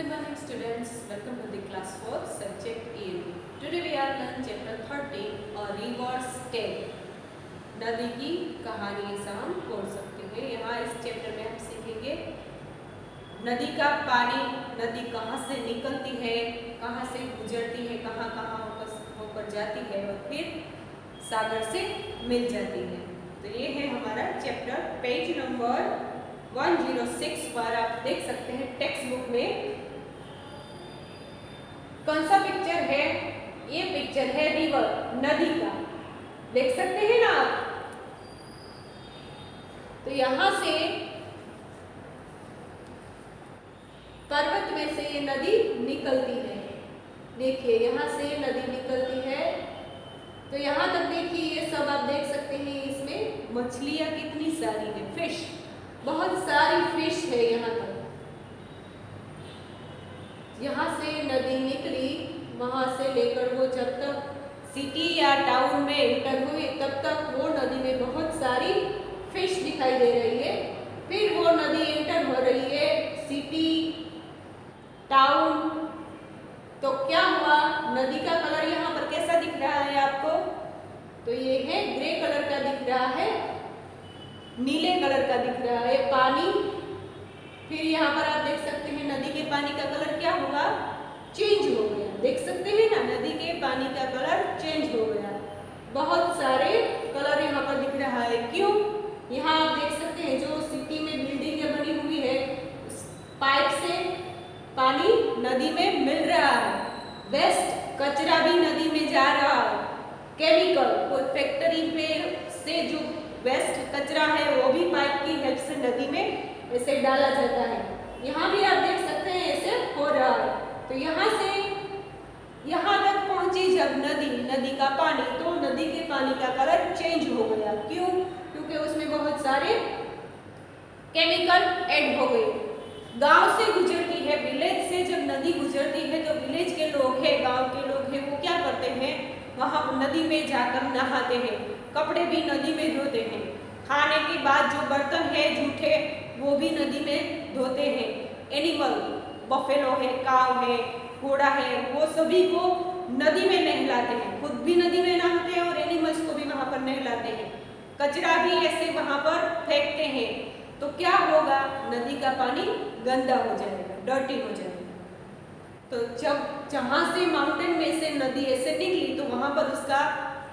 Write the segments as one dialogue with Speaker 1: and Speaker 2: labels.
Speaker 1: Good morning students, welcome to the class 4 subject ENV. Today we are learning chapter 30 और reverse tell, नदी की कहानी ऐसा हम बोल सकते हैं। यहाँ इस चैप्टर में हम सीखेंगे नदी का पानी, नदी कहाँ से निकलती है, कहाँ से गुजरती है, कहाँ कहाँ होकर जाती है और फिर सागर से मिल जाती है। तो ये है हमारा चैप्टर। पेज नंबर 106 पर आप देख सकते हैं टेक्स्ट बुक में कौन सा पिक्चर है। ये पिक्चर है रिवर, नदी का, देख सकते हैं ना आप। तो यहां से पर्वत में से ये नदी निकलती है। देखिए यहां से नदी निकलती है। तो यहां तक देखिए ये सब आप देख सकते हैं। इसमें मछलियां कितनी सारी है, फिश, बहुत सारी फिश है यहाँ पर। यहाँ से नदी निकली, वहां से लेकर वो जब तक सिटी या टाउन में एंटर हुई तब तक वो नदी में बहुत सारी फिश दिखाई दे रही है। फिर वो नदी एंटर हो रही है सिटी, टाउन। तो क्या हुआ, नदी का कलर यहाँ पर कैसा दिख रहा है आपको? तो ये है ग्रे कलर का दिख रहा है, नीले कलर का दिख रहा है पानी। फिर यहाँ पर आप देख सकते हैं नदी के पानी का कलर क्या हुआ, चेंज हो गया। देख सकते हैं ना, नदी के पानी का कलर चेंज हो गया। बहुत सारे कलर यहाँ पर दिख रहा है। क्यों? यहाँ आप देख सकते हैं जो सिटी में बिल्डिंग बनी हुई है, उस पाइप से पानी नदी में मिल रहा है। वेस्ट कचरा भी नदी में जा रहा है। केमिकल, कोई फैक्ट्री पे से जो वेस्ट कचरा है वो भी पाइप की हेल्प से नदी में ऐसे डाला जाता है। यहाँ भी आप देख सकते हैं ऐसे हो रहा है। तो यहाँ से यहाँ तक पहुंची जब नदी का पानी, तो नदी के पानी का कलर चेंज हो गया। क्यों? क्योंकि उसमें बहुत सारे केमिकल ऐड हो गए। गांव से गुजरती है, विलेज से जब नदी गुजरती है तो विलेज के लोग हैं, गांव के लोग हैं, वो क्या करते हैं, वहां नदी में जाकर नहाते हैं, कपड़े भी नदी में धोते हैं। खाने के बाद जो बर्तन है जूठे वो भी नदी में धोते हैं। एनिमल, बफेलो है, काव है, घोड़ा है, वो सभी को नदी में नहलाते हैं। खुद भी नदी में नहाते हैं और एनिमल्स को भी वहां पर नहलाते हैं। कचरा भी ऐसे वहां पर फेंकते हैं। तो क्या होगा, नदी का पानी गंदा हो जाएगा, डर्टी हो जाएगा। तो जब जहां से माउंटेन में से नदी ऐसे निकली तो वहां पर उसका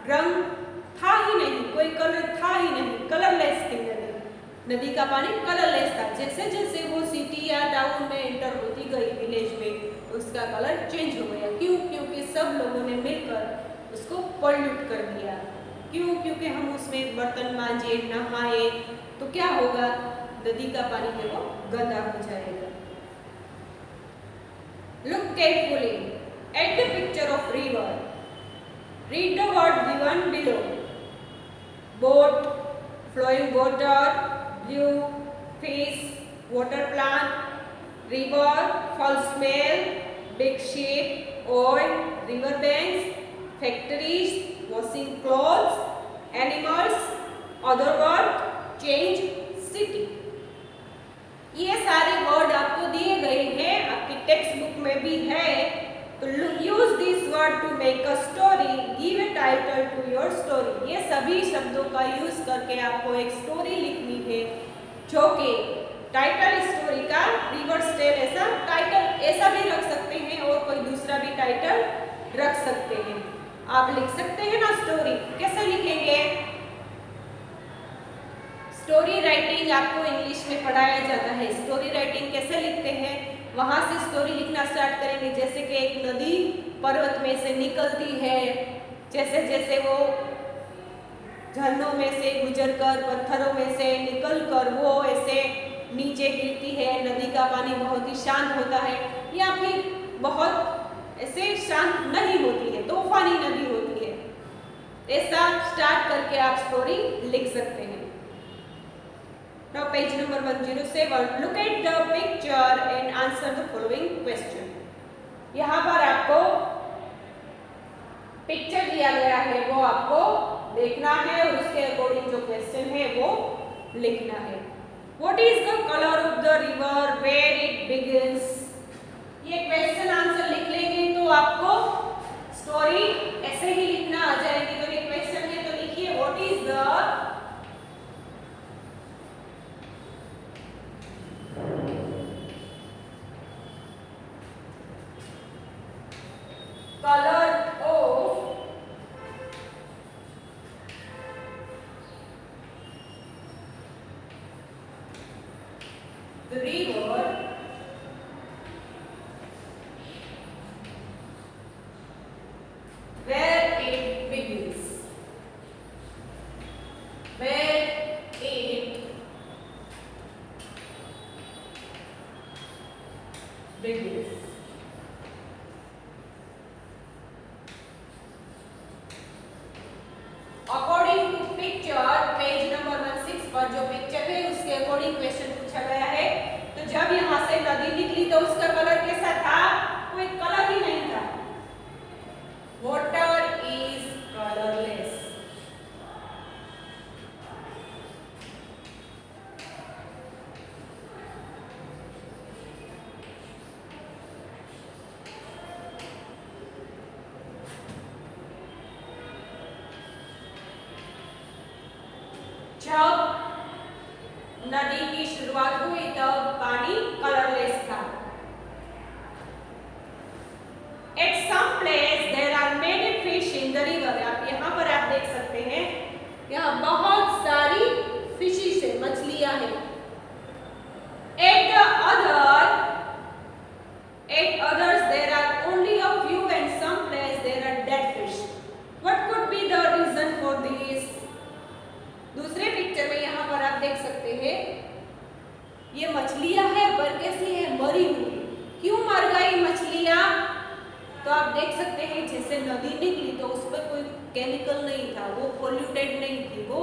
Speaker 1: रंग था ही नहीं, कोई कलर था ही नहीं, कलरलेस थी नदी का पानी कलरलेस था। जैसे जैसे वो सिटी या टाउन में एंटर होती गई विलेज में, उसका कलर चेंज हो गया। क्यों? क्योंकि सब लोगों ने मिलकर उसको पॉल्यूट कर दिया। क्यों? क्योंकि हम उसमें बर्तन मांजे, नहाए, तो क्या होगा, नदी का पानी है वो गंदा हो जाएगा। Look carefully at the picture of river. Read the word given below. Boat, flowing water, blue, fish, water plant, river, foul smell, big ship, oil, river banks, factories, washing clothes, animals, other work, change, city. ये सारे word आपको दिए गए हैं, आपकी text book में भी है। तो use this word to make a story, give a title to your story. ये सभी शब्दों का यूज करके आपको एक स्टोरी लिखनी है, जो कि टाइटल स्टोरी का रिवर्स टेल, ऐसा टाइटल ऐसा भी रख सकते हैं और कोई दूसरा भी टाइटल रख सकते हैं। आप लिख सकते हैं ना स्टोरी, कैसे लिखेंगे? स्टोरी राइटिंग आपको इंग्लिश में पढ़ाया जाता है। स्टोरी राइटिंग कैसे लिखते हैं, वहां से स्टोरी लिखना स्टार्ट करेंगे। जैसे कि एक नदी पर्वत में से निकलती है, जैसे जैसे वो झरनों में से गुजरकर, पत्थरों में से निकलकर वो ऐसे नीचे गिरती है। नदी का पानी बहुत ही शांत होता है या फिर बहुत ऐसे शांत नहीं होती है, तूफानी नदी होती है। ऐसा स्टार्ट करके आप स्टोरी लिख सकते हैं। Now page number 107. Look at the picture and answer the following question. यहाँ पर आपको पिक्चर दिया गया है, वो आपको देखना है और उसके अकॉर्डिंग जो क्वेश्चन है वो लिखना है। What is the color of the river where it begins? ये क्वेश्चन आंसर लिख लेंगे तो आपको स्टोरी ऐसे ही लिखना आ जाएगी। तो ये क्वेश्चन है तो लिखिए what is the color of the river where it begins. Where it begins. According to picture page number 16 पर जो पिक्चर है उसके अकॉर्डिंग क्वेश्चन पूछा गया है। तो जब यहाँ से नदी निकली तो उसका कलर कैसा था? कोई कलर ही नहीं था। Water is colourless. जब नदी की शुरुआत हुई तब पानी कलरलेस था। At some place there are many fish in the river। आप यहाँ पर आप देख सकते हैं यहाँ बहुत सारी फिशेस है, मछलियां हैं। At others there are only a few and some place there are dead fish। What could be the reason for this? दूसरे पिक्चर में यहाँ पर आप देख सकते हैं ये मछलियां है पर कैसी है? मरी हुई। क्यों मर गई मछलियां? तो आप देख सकते हैं जैसे नदी निकली तो उस पर कोई केमिकल नहीं था, वो पोल्यूटेड नहीं थी, वो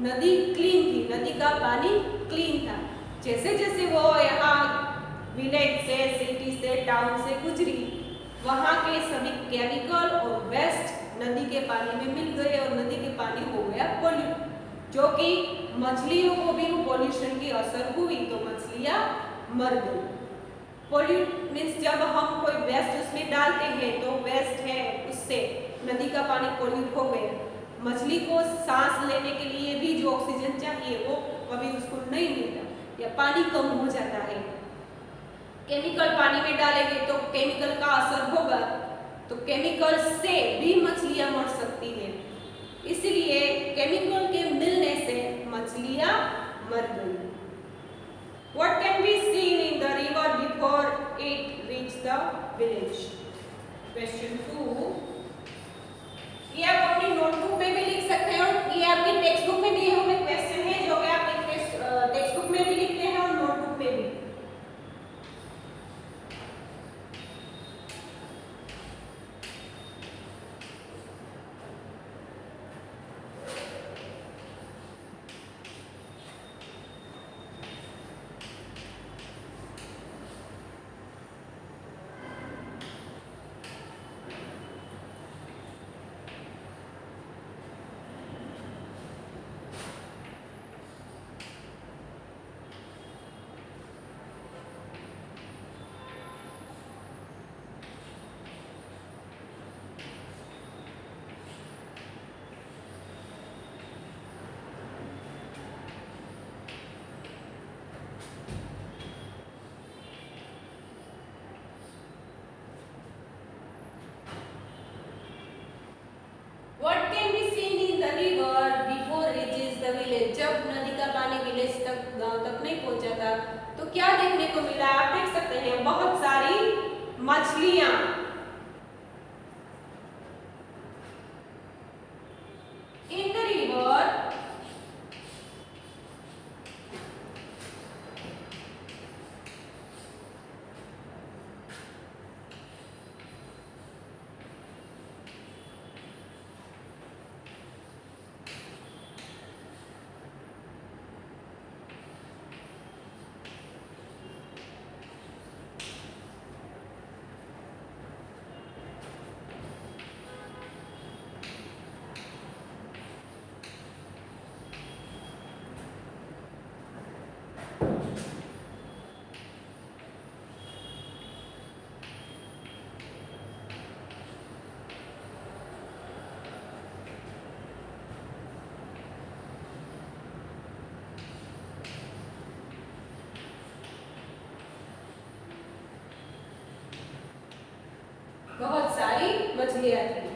Speaker 1: नदी क्लीन थी, नदी का पानी क्लीन था। जैसे जैसे वो यहाँ विलेज से, सिटी से, टाउन से गुजरी वहाँ के सभी केमिकल और वेस्ट नदी के पानी में मिल गए और नदी के पानी हो गया पोल्यूट, जो कि मछलियों को भी पोल्यूशन की असर हुई तो मछलियां मर गई। पोल्यूट मीन्स जब हम कोई वेस्ट उसमें डालते हैं तो वेस्ट है उससे नदी का पानी पोल्यूट हो गया। मछली को सांस लेने के लिए भी जो ऑक्सीजन चाहिए वो कभी उसको नहीं मिलता या पानी कम हो जाता है। केमिकल पानी में डालेंगे तो केमिकल का असर होगा तो केमिकल से भी मछलियां मर सकती है। इसलिए केमिकल के मिलने से मछलियां मर गई। What can be seen in the river before it reached the village? Question 2। ये आप अपनी नोटबुक में भी लिख सकते हैं और ये आपके टेक्स्ट बुक में दिए हुए क्वेश्चन है जो कि आप टेक्स्ट बुक में भी लिखते हैं और नोटबुक में भी। जब नदी का पानी विलेज तक, गांव तक नहीं पहुंचा था तो क्या देखने को मिला? आप देख सकते हैं बहुत सारी मछलियां। इन द रिवर मछलियां थी।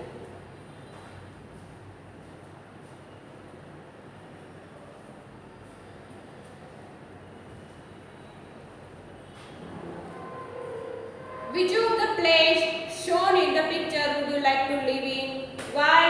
Speaker 1: Which of the place shown in the picture would you like to live in? Why?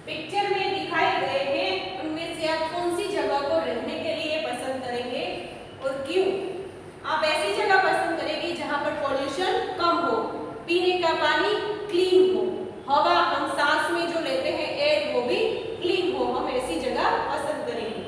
Speaker 1: Picture में दिखाए गए हैं उनमें से आप कौन सी जगह को रहने के लिए पसंद करेंगे और क्यों? आप ऐसी जगह पसंद करेंगे जहां पर पॉल्यूशन कम हो, पीने का पानी क्लीन हो, हवा हम सांस में जो लेते हैं एयर वो भी क्लीन हो, हम ऐसी जगह पसंद करेंगे।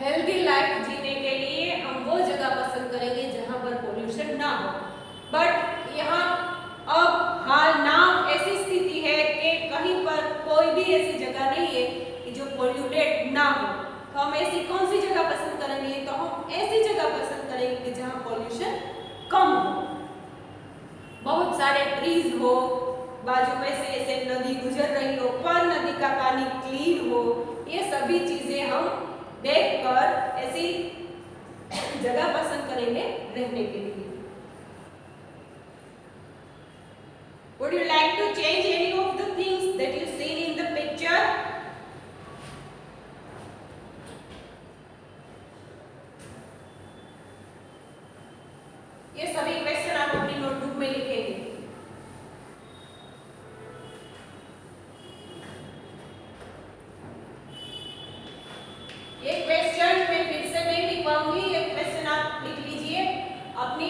Speaker 1: हेल्दी लाइफ जीने के लिए हम वो जगह पसंद करेंगे जहां पर पोल्यूशन ना हो। बट यहाँ अब हाल नाम ऐसी स्थिति है कि कहीं पर कोई भी ऐसी जगह नहीं है कि जो पोल्यूटेड ना हो। तो हम ऐसी कौन सी जगह पसंद करेंगे? तो हम ऐसी जगह पसंद करेंगे कि जहां पोल्यूशन कम हो, बहुत सारे ट्रीज हो, बाजू में से ऐसे नदी गुजर रही हो पर नदी का पानी क्लीन हो। ये सभी चीजें हम देखकर ऐसी जगह पसंद करेंगे रहने के लिए। Would you like to change any of the things that you seen in the picture? ये सभी क्वेश्चन आप अपनी नोटबुक में लिखेंगे। ये क्वेश्चन मैं फिर से नहीं लिख पाऊंगी, ये क्वेश्चन आप लिख लीजिए अपनी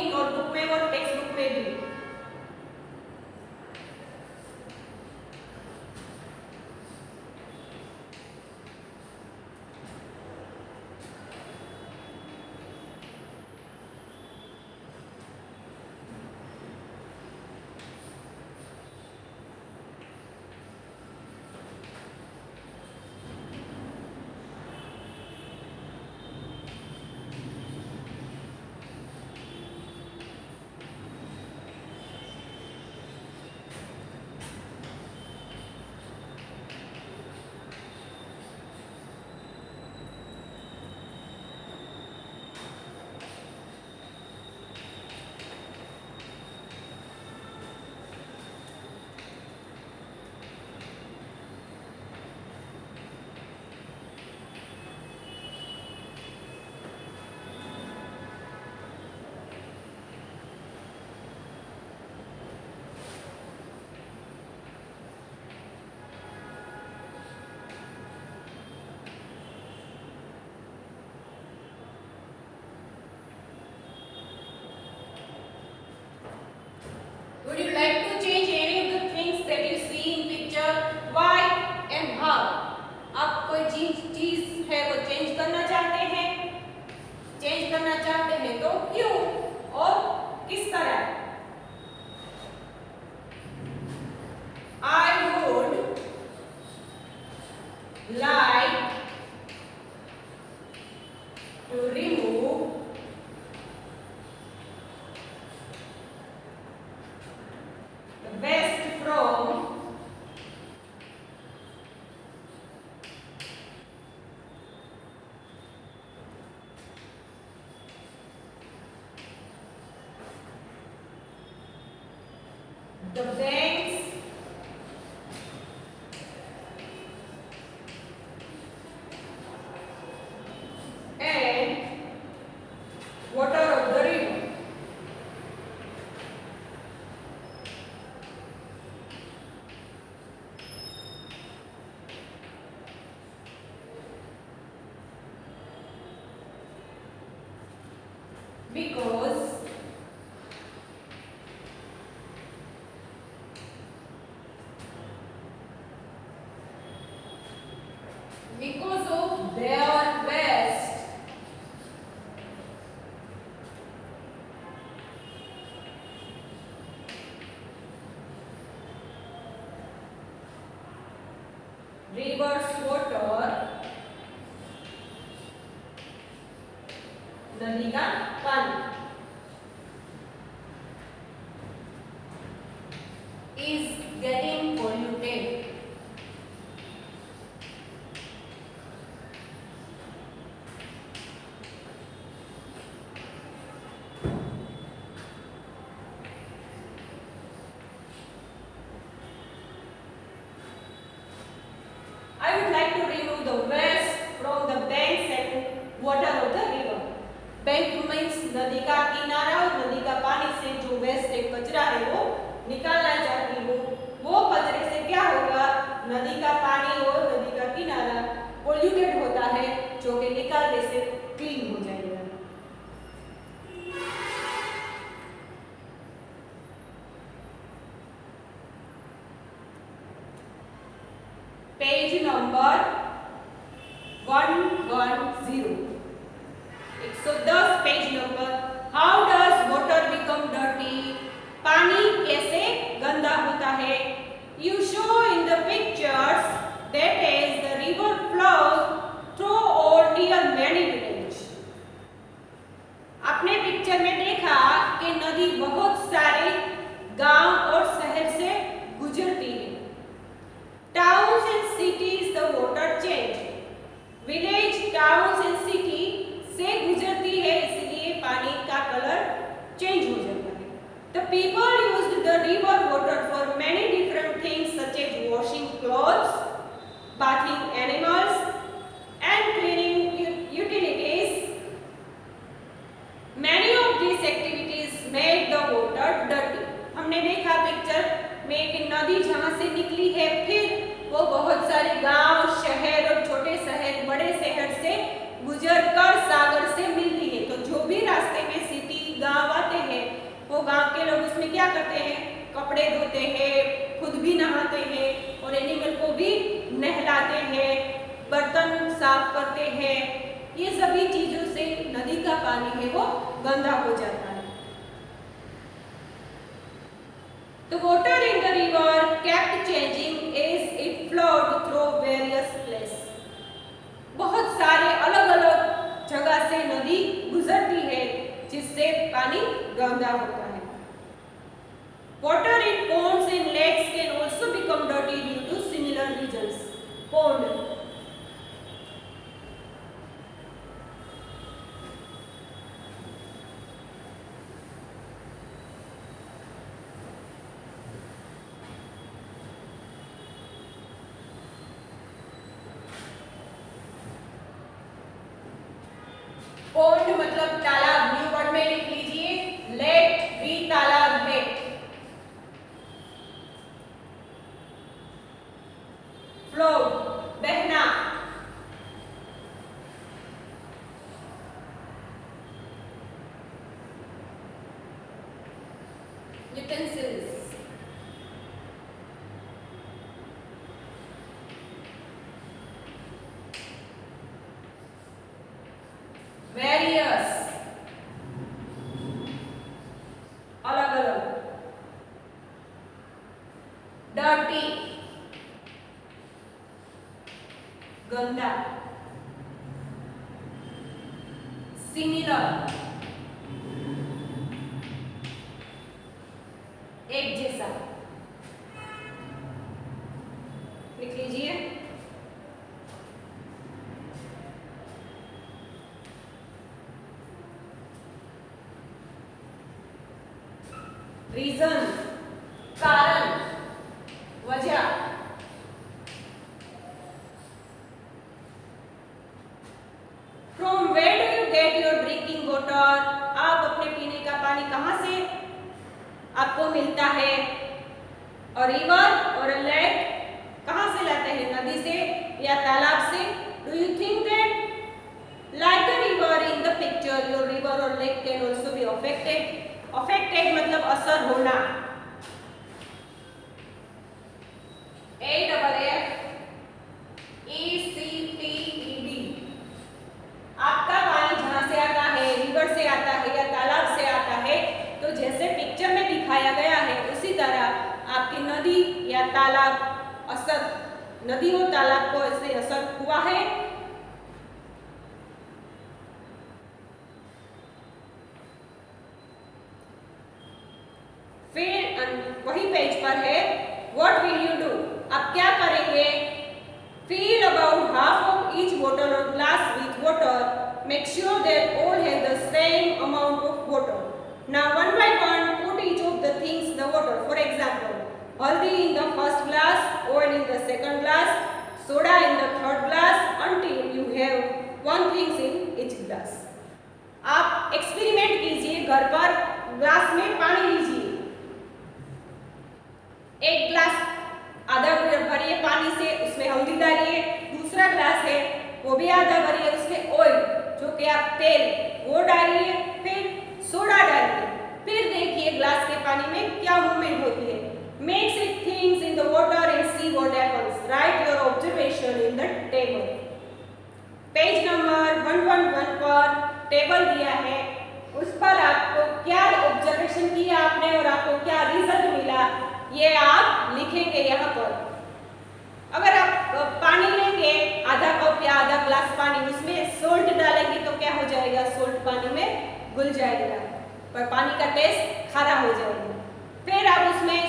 Speaker 1: करना चाहते हैं तो क्यों और किस तरह? I would like to remove the waste from the banks and water of the river. Because of their waste, rivers water, नदी का पानी is getting polluted. I would like to remove the waste from the banks and water of the river. Bank means नदी का किनारा और नदी का पानी से जो वेस्ट है कचरा है वो निकालना चाहती हूँ। वो कचरे से क्या होगा? नदी का पानी और नदी का किनारा पोल्यूटेड होता है जो कि निकालने से क्लीन हो जाएगा। Page number 110 110 page number. How does water become dirty? पानी कैसे गंदा होता है? You show in the pictures that is the river flows through और नियर मैनी विलेज। आपने पिक्चर में देखा कि नदी बहुत सारे गांव और शहर से गुजरती है। Towns and cities the water change. Village, towns and city से गुजरती है इसलिए पानी का कलर चेंज हो जाता है। The people used the river water for many different things such as washing clothes, bathing animals, and cleaning utilities. Many of these activities made the water dirty. हमने देखा पिक्चर में कि नदी जहाँ से निकली है फिर वो बहुत सारे गांव, शहर और छोटे शहर, बड़े शहर से गुजरकर सागर से मिलती है। तो जो भी रास्ते में सिटी गांव आते हैं वो गांव के लोग उसमें क्या करते हैं? कपड़े धोते हैं, खुद भी नहाते हैं और एनिमल को भी नहलाते हैं, बर्तन साफ करते हैं। ये सभी चीजों से नदी का पानी है वो गंदा हो जाता है। The water in the river kept changing as it flowed through various places. बहुत सारे अलग-अलग जगह से नदी गुजरती है जिससे पानी गंदा होता है। Water in ponds and lakes can also become dirty due to similar reasons. Pond pond मतलब तालाब, न्यू वर्ड में लिख लीजिए लेक भी तालाब है। फ्लो बहना, यूटेंसिल्स various गंदा, सिमिलर एक जैसा, लिख लीजिए। रीजन कारण, वजह। From where do you get your drinking water, आप अपने पीने का पानी कहाँ से आपको मिलता है। और रिवर और लेक, कहाँ से लाते हैं, नदी से या तालाब से। Do you think that like the river in the picture your river और lake can also be affected. Affected मतलब असर होना। AFFECTED, आपका पानी जहां से आता है, रिवर से आता है या तालाब से आता है, तो जैसे पिक्चर में दिखाया गया है उसी तरह आपकी नदी या तालाब असर, नदी और तालाब को इससे असर हुआ है। फिर वही पेज पर है, व्हाट विल यू डू, आप क्या करेंगे। Fill about half of each bottle और glass with water, make sure that all have the same amount of water. Now one by one put each of the things the water. For example, haldi in the first glass, oil in the second glass, soda in the third glass, until you have one things in each glass। आप experiment कीजिए घर पर, glass में पानी लीजिए, एक glass आधा भरिए पानी से, उसमें हल्दी डालिए। दूसरा ग्लास है वो भी आधा भरिए, उसमें ऑयल जो कि आप तेल वो डालिए, फिर सोडा डालिए। फिर देखिए ग्लास के पानी में क्या मूवमेंट होती है। Mix things in the water and see what happens. Write your observation in the table. Page number 111 पर टेबल दिया है, उस पर आपको क्या ऑब्जर्वेशन किया आपने और आपको क्या रिजल्ट मिला ये आप लिखेंगे यहाँ पर। अगर आप पानी लेंगे आधा कप या आधा ग्लास पानी, उसमें सोल्ट डालेंगे तो क्या हो जाएगा, सोल्ट पानी में घुल जाएगा, पर पानी का टेस्ट खारा हो जाएगा। फिर आप उसमें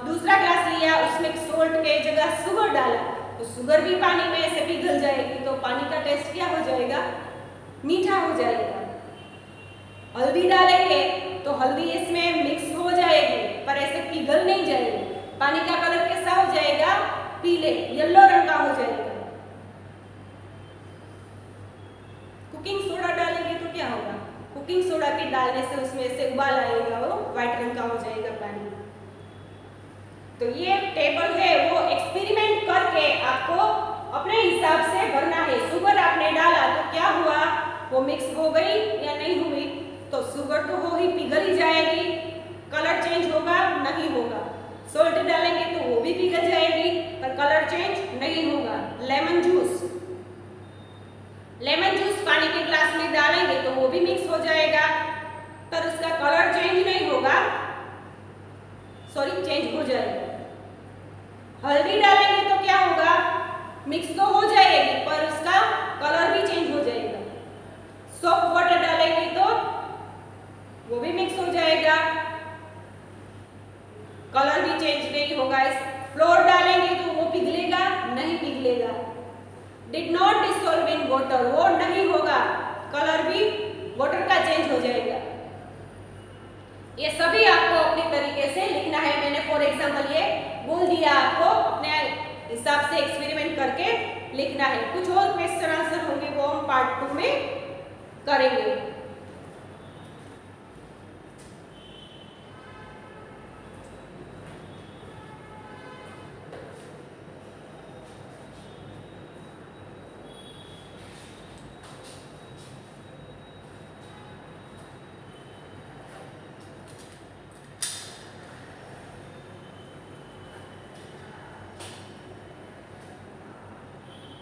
Speaker 1: दूसरा ग्लास लिया, उसमें सोल्ट के जगह शुगर डाला, तो शुगर भी पानी में ऐसे पिघल जाएगी, तो पानी का टेस्ट क्या हो जाएगा, मीठा हो जाएगा। हल्दी डालेंगे तो हल्दी इसमें मिक्स हो जाएगी, पर ऐसे पिघल नहीं जाएगी, पानी का कलर कैसा हो जाएगा, पीले येलो रंग का हो जाएगा। कुकिंग सोडा डालेंगे तो क्या होगा, कुकिंग सोडा के डालने से उसमें से उबाल आएगा, वो व्हाइट रंग का हो जाएगा पानी। तो ये टेबल है, वो एक्सपेरिमेंट करके आपको अपने हिसाब से भरना है। शुगर आपने डाला तो क्या हुआ, वो मिक्स हो गई या नहीं हुई, तो शुगर तो हो ही पिघल ही जाएगी, कलर चेंज होगा नहीं होगा। सॉल्ट डालेंगे तो वो भी पिघल जाएगी, पर कलर चेंज नहीं होगा। लेमन जूस, लेमन जूस पानी के ग्लास में डालेंगे तो वो भी मिक्स हो जाएगा, पर उसका कलर चेंज नहीं होगा, सॉरी चेंज हो जाएगा। हल्दी डालेंगे तो क्या होगा, मिक्स तो हो जाएगी पर उसका कलर भी चेंज हो जाएगा। सोप वाटर डालेंगे तो वो भी मिक्स हो जाएगा, कलर भी चेंज नहीं होगा। फ्लोर डालेंगे तो वो पिघलेगा नहीं पिघलेगा। Did not dissolve in water, वो नहीं होगा, कलर भी वाटर का चेंज हो जाएगा। ये सभी आपको अपने तरीके से लिखना है। मैंने फॉर एग्जांपल ये बोल दिया, आपको अपने हिसाब से एक्सपेरिमेंट करके लिखना है। कुछ और क्वेश्चन आंसर होंगे वो हम पार्ट 2 में करेंगे।